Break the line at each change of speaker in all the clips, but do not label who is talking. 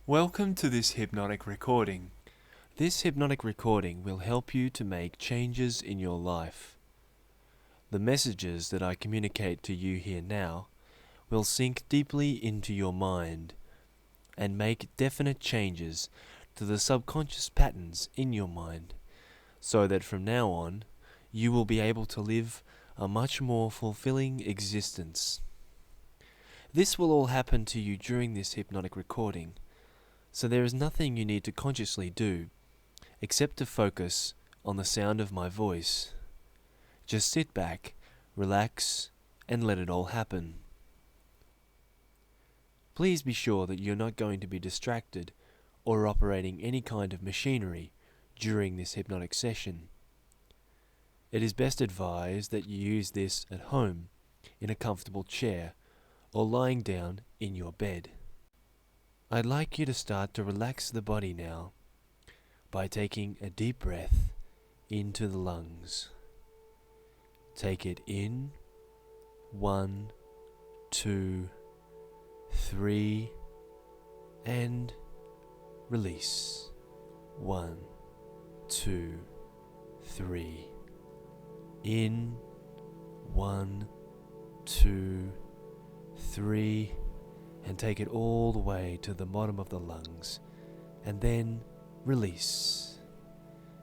Welcome to this hypnotic recording. This hypnotic recording will help you to make changes in your life. The messages that I communicate to you here now will sink deeply into your mind and make definite changes to the subconscious patterns in your mind, so that from now on you will be able to live a much more fulfilling existence. This will all happen to you during this hypnotic recording. So there is nothing you need to consciously do except to focus on the sound of my voice. Just sit back, relax, and let it all happen. Please be sure that you're not going to be distracted or operating any kind of machinery during this hypnotic session. It is best advised that you use this at home, in a comfortable chair, or lying down in your bed. I'd like you to start to relax the body now by taking a deep breath into the lungs. Take it in, 1, 2, 3, and release. 1, 2, 3. In, 1, 2, 3. And take it all the way to the bottom of the lungs, and then release,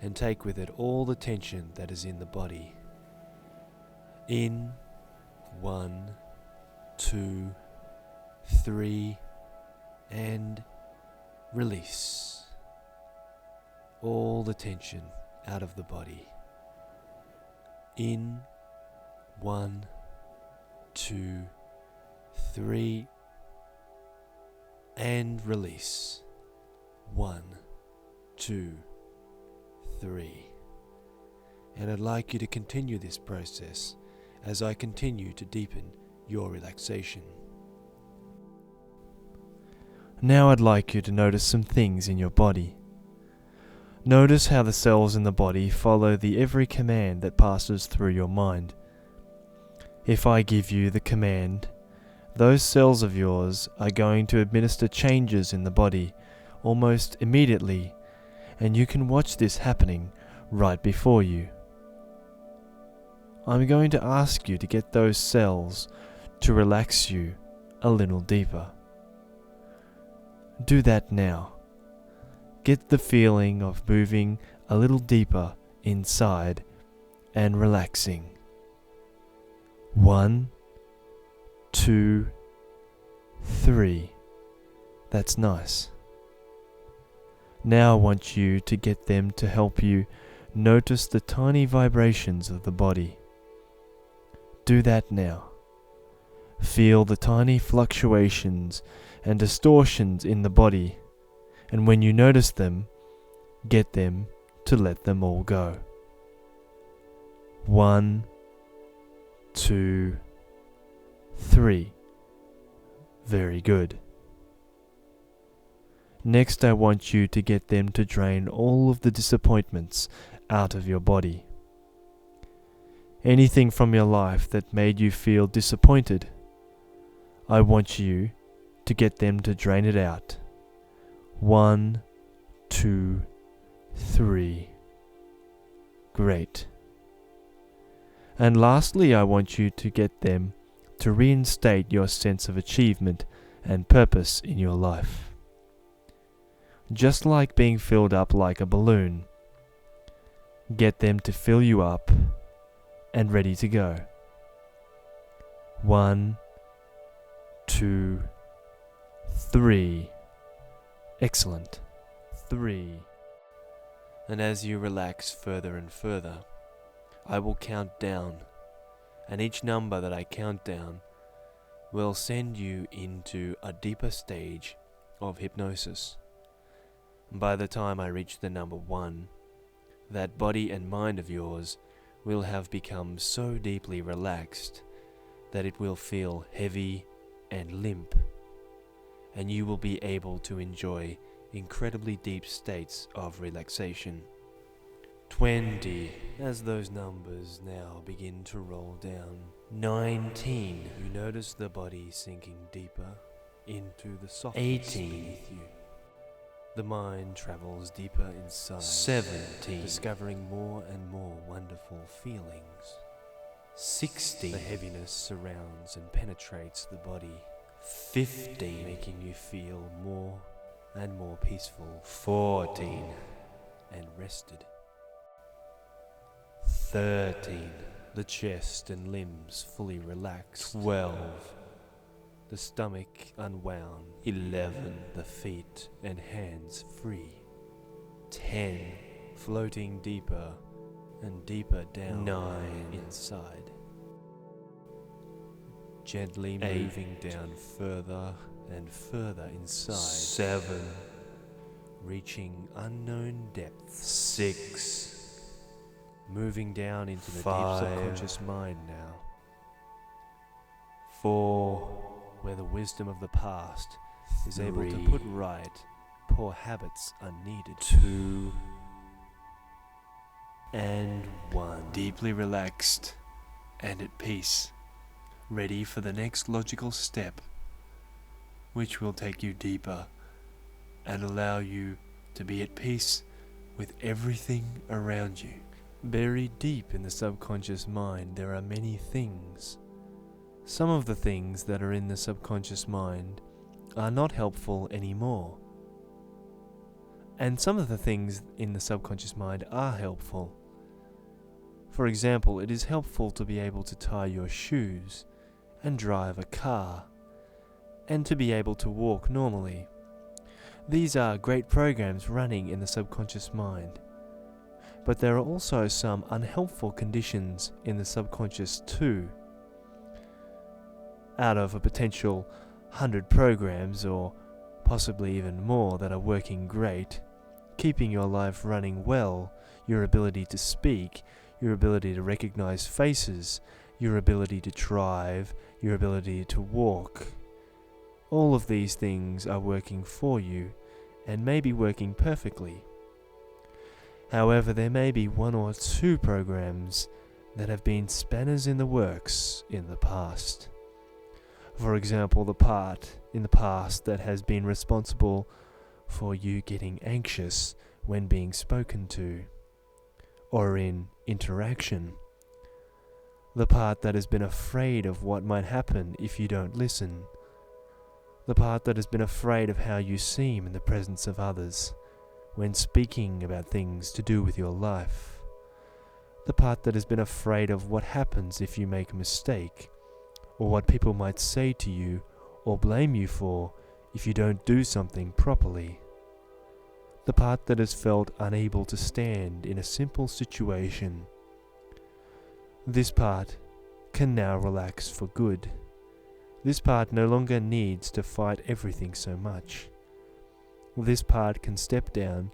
and take with it all the tension that is in the body. In, 1, 2, 3, and release all the tension out of the body. In, 1, 2, 3, and release. 1, 2, 3. And I'd like you to continue this process as I continue to deepen your relaxation. Now I'd like you to notice some things in your body. Notice how the cells in the body follow the every command that passes through your mind. If I give you the command, those cells of yours are going to administer changes in the body almost immediately, and you can watch this happening right before you. I'm going to ask you to get those cells to relax you a little deeper. Do that now. Get the feeling of moving a little deeper inside and relaxing. 1, 2, 3. That's nice. Now I want you to get them to help you notice the tiny vibrations of the body. Do that now. Feel the tiny fluctuations and distortions in the body, and when you notice them, get them to let them all go. 1, 2, 3. Very good. Next, I want you to get them to drain all of the disappointments out of your body. Anything from your life that made you feel disappointed, I want you to get them to drain it out. 1, 2, 3. Great. And lastly, I want you to get them to reinstate your sense of achievement and purpose in your life. Just like being filled up like a balloon, get them to fill you up and ready to go. 1, 2, 3. Excellent. 3. And as you relax further and further, I will count down, and each number that I count down will send you into a deeper stage of hypnosis. By the time I reach the number 1, that body and mind of yours will have become so deeply relaxed that it will feel heavy and limp, and you will be able to enjoy incredibly deep states of relaxation. 20, as those numbers now begin to roll down. 19, you notice the body sinking deeper into the softness beneath you. The mind travels deeper inside,
17,
discovering more and more wonderful feelings.
16,
The heaviness surrounds and penetrates the body,
15,
making you feel more and more peaceful,
14,
and rested.
13,
The chest and limbs fully relaxed,
12,
the stomach unwound,
11,
the feet and hands free,
10,
floating deeper and deeper down
9,
inside, gently
8,
moving down further and further inside,
7,
reaching unknown depths,
6,
moving down into the
5,
deep subconscious mind now,
4,
where the wisdom of the past is able to
3,
put right poor habits unneeded.
2, and 1.
Deeply relaxed and at peace, ready for the next logical step, which will take you deeper and allow you to be at peace with everything around you. Buried deep in the subconscious mind, there are many things. Some of the things that are in the subconscious mind are not helpful anymore. And some of the things in the subconscious mind are helpful. For example, it is helpful to be able to tie your shoes and drive a car, and to be able to walk normally. These are great programs running in the subconscious mind. But there are also some unhelpful conditions in the subconscious too. Out of a potential 100 programs, or possibly even more, that are working great, keeping your life running well, your ability to speak, your ability to recognize faces, your ability to drive, your ability to walk, all of these things are working for you and may be working perfectly. However, there may be 1 or 2 programs that have been spanners in the works in the past. For example, the part in the past that has been responsible for you getting anxious when being spoken to, or in interaction. The part that has been afraid of what might happen if you don't listen. The part that has been afraid of how you seem in the presence of others when speaking about things to do with your life. The part that has been afraid of what happens if you make a mistake, or what people might say to you or blame you for if you don't do something properly. The part that has felt unable to stand in a simple situation. This part can now relax for good. This part no longer needs to fight everything so much. This part can step down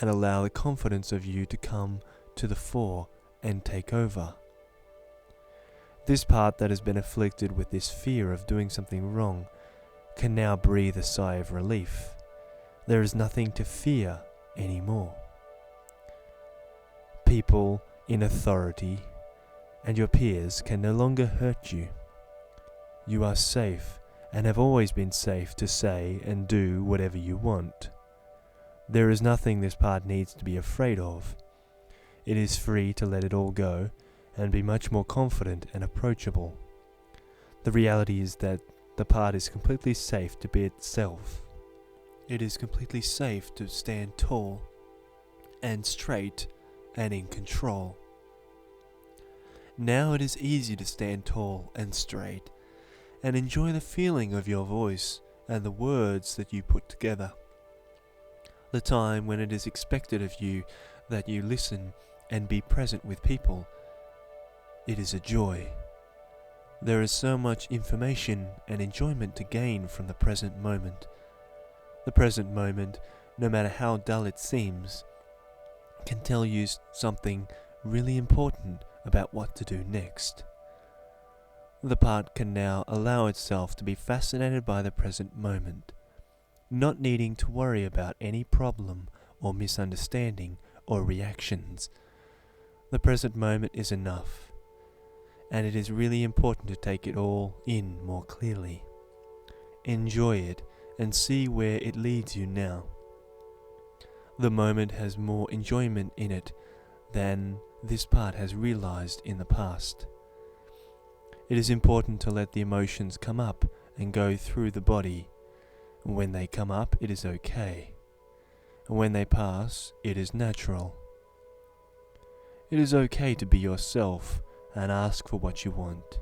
and allow the confidence of you to come to the fore and take over. This part that has been afflicted with this fear of doing something wrong can now breathe a sigh of relief. There is nothing to fear anymore. People in authority and your peers can no longer hurt you. You are safe and have always been safe to say and do whatever you want. There is nothing this part needs to be afraid of. It is free to let it all go and be much more confident and approachable. The reality is that the part is completely safe to be itself. It is completely safe to stand tall and straight and in control. Now it is easy to stand tall and straight and enjoy the feeling of your voice and the words that you put together. The time when it is expected of you that you listen and be present with people. It is a joy. There is so much information and enjoyment to gain from the present moment. The present moment, no matter how dull it seems, can tell you something really important about what to do next. The part can now allow itself to be fascinated by the present moment, not needing to worry about any problem or misunderstanding or reactions. The present moment is enough, and it is really important to take it all in more clearly. Enjoy it and see where it leads you now. The moment has more enjoyment in it than this part has realized in the past. It is important to let the emotions come up and go through the body. When they come up, it is okay. When they pass, it is natural. It is okay to be yourself and ask for what you want.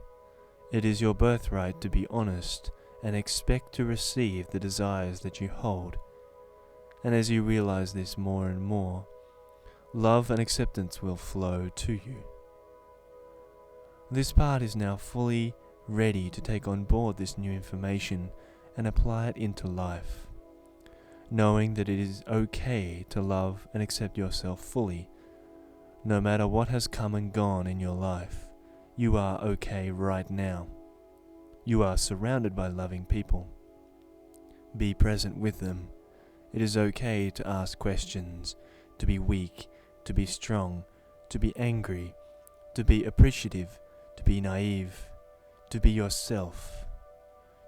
It is your birthright to be honest and expect to receive the desires that you hold. And as you realize this more and more, love and acceptance will flow to you. This part is now fully ready to take on board this new information and apply it into life, knowing that it is okay to love and accept yourself fully. No matter what has come and gone in your life, you are okay right now. You are surrounded by loving people. Be present with them. It is okay to ask questions, to be weak, to be strong, to be angry, to be appreciative, to be naive, to be yourself,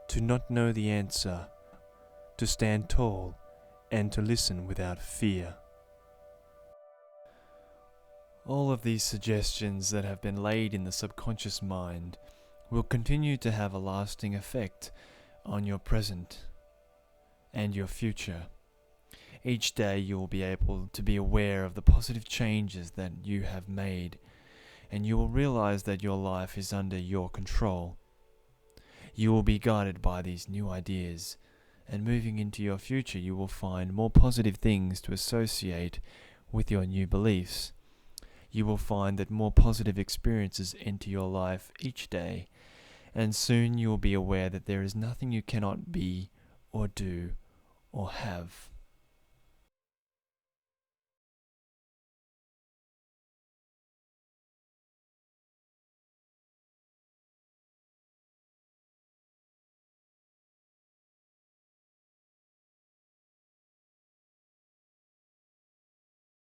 to not know the answer, to stand tall, and to listen without fear. All of these suggestions that have been laid in the subconscious mind will continue to have a lasting effect on your present and your future. Each day you will be able to be aware of the positive changes that you have made, and you will realize that your life is under your control. You will be guided by these new ideas, and moving into your future you will find more positive things to associate with your new beliefs. You will find that more positive experiences enter your life each day, and soon you will be aware that there is nothing you cannot be or do or have.